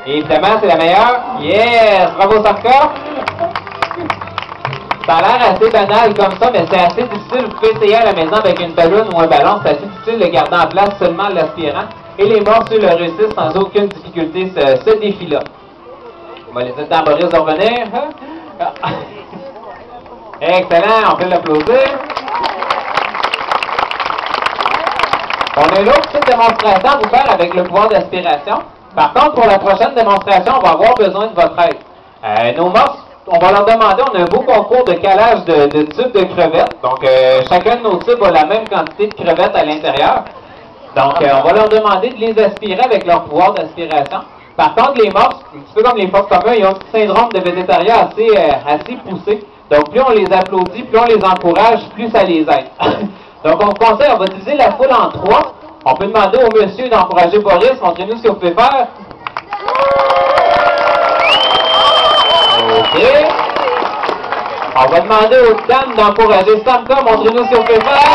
Et évidemment, c'est la meilleure. Yes! Bravo, Sarka! Ça a l'air assez banal comme ça, mais c'est assez difficile. Vous pouvez essayer à la maison avec une ballonne ou un ballon. C'est assez difficile de garder en place seulement l'aspirant. Et les morts, ceux le réussissent sans aucune difficulté, ce défi-là. On va laisser le temps à Boris de revenir. Excellent, on peut l'applaudir. On a une autre petite démonstration à vous faire avec le pouvoir d'aspiration. Par contre, pour la prochaine démonstration, on va avoir besoin de votre aide. Nos morses, on va leur demander, on a un beau concours de calage de tubes de crevettes. Donc, chacun de nos tubes a la même quantité de crevettes à l'intérieur. Donc, on va leur demander de les aspirer avec leur pouvoir d'aspiration. Par contre, les morses, un petit peu comme les phoques communs, ils ont un petit syndrome de végétarien assez poussé. Donc, plus on les applaudit, plus on les encourage, plus ça les aide. Donc, on vous conseille, on va diviser la foule en 3. On peut demander au monsieur d'encourager Boris. Montrez-nous ce que vous pouvez faire. OK. On va demander aux dames d'encourager Samka. Montrez-nous ce que vous pouvez faire.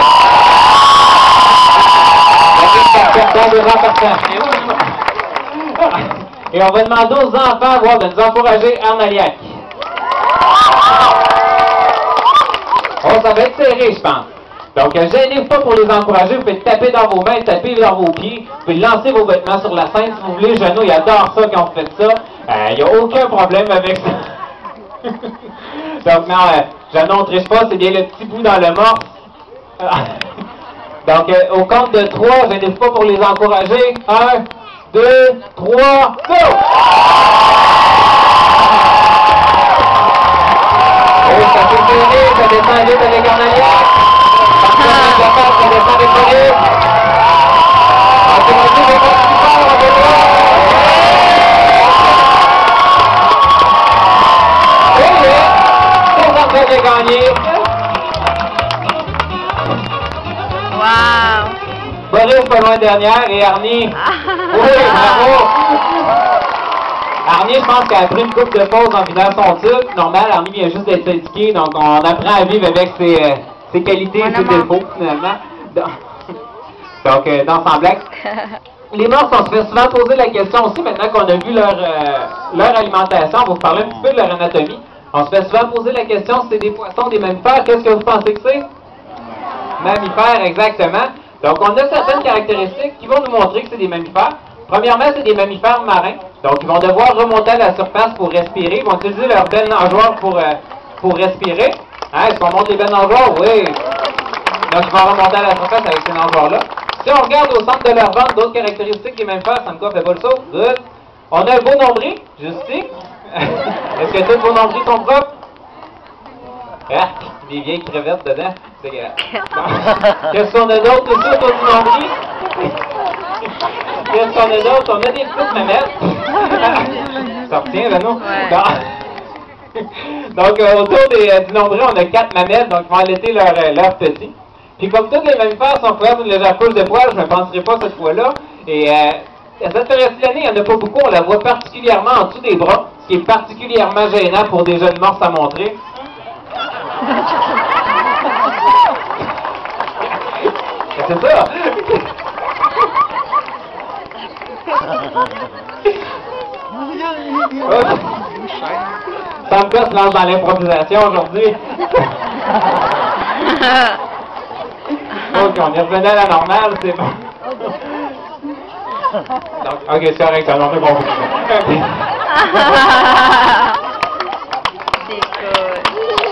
Et on va demander aux enfants de nous encourager Armaliac. Oh, ça va être serré, je pense. Donc, gênez-vous pas pour les encourager. Vous pouvez taper dans vos mains, taper dans vos pieds. Vous pouvez lancer vos vêtements sur la scène si vous voulez. Jeannot, il adore ça quand vous faites ça. Il n'y a aucun problème avec ça. Donc, non, Jeannot, on ne triche pas. C'est bien le petit bout dans le morse. Donc, au compte de 3, gênez-vous pas pour les encourager. 1, 2, 3, go! Oh, ça fait serré, ça descend vite avec Armaliac. Ça descend avec Boris. Encouragez les morts plus fort, on va voir. Oui, c'est Sarka qui a gagné. Wow! Boris pas loin dernière et Arnie. Oui, bravo! Arnie, je pense qu'elle a pris une coupe de pause en vidant son tube. Normal, Arnie vient juste d'être éduqué, donc on apprend à vivre avec ses qualités et ses défauts, finalement. Donc, dans son blague. Les morses, on se fait souvent poser la question aussi, maintenant qu'on a vu leur alimentation, on va vous parler un petit peu de leur anatomie. On se fait souvent poser la question si c'est des poissons, des mammifères. Qu'est-ce que vous pensez que c'est? Mammifères, exactement. Donc, on a certaines caractéristiques qui vont nous montrer que c'est des mammifères. Premièrement, c'est des mammifères marins. Donc, ils vont devoir remonter à la surface pour respirer. Ils vont utiliser leurs belles nageoires pour respirer. Hein, est-ce qu'on monte les belles nageoires? Oui. Donc, ils vont remonter à la surface avec ces nageoires-là. Si on regarde au centre de leur ventre, d'autres caractéristiques des mammifères, ça me fait pas le saut. Good. On a un beau nombril, juste ici. Est-ce que tous vos nombrils sont propres? Ah, des vieilles crevettes dedans. C'est grave. Qu'est-ce qu'on a d'autre ici autour du nombril? Qu'est-ce qu'on a d'autre? On a des petites mamelles. Ça retient, là, non? Ouais. Donc, autour du nombril, on a 4 mamelles, donc ils vont allaiter leurs petits. Puis comme tous les mammifères sont couverts d'une légère couche de poils, je ne penserai pas cette fois-là. Et cette période de l'année, il n'y en a pas beaucoup. On la voit particulièrement en dessous des bras, ce qui est particulièrement gênant pour des jeunes morses à montrer. C'est ça! Samka se lance dans l'improvisation aujourd'hui. Ok, on est revenu à la normale, c'est bon. Donc, ok, c'est correct, ça n'en fait pas beaucoup.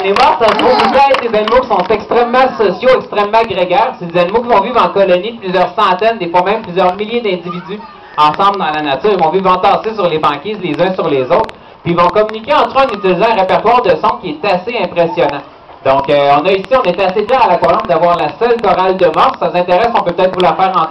Les morses, ça se trouve aussi être des animaux qui sont extrêmement sociaux, extrêmement grégaires. C'est des animaux qui vont vivre en colonie de plusieurs centaines, des fois même plusieurs milliers d'individus ensemble dans la nature. Ils vont vivre entassés sur les banquises les uns sur les autres. Puis ils vont communiquer entre eux en utilisant un répertoire de sons qui est assez impressionnant. Donc, on est assez fiers à l'aquarium d'avoir la seule chorale de morses. Ça vous intéresse, on peut peut-être vous la faire entendre.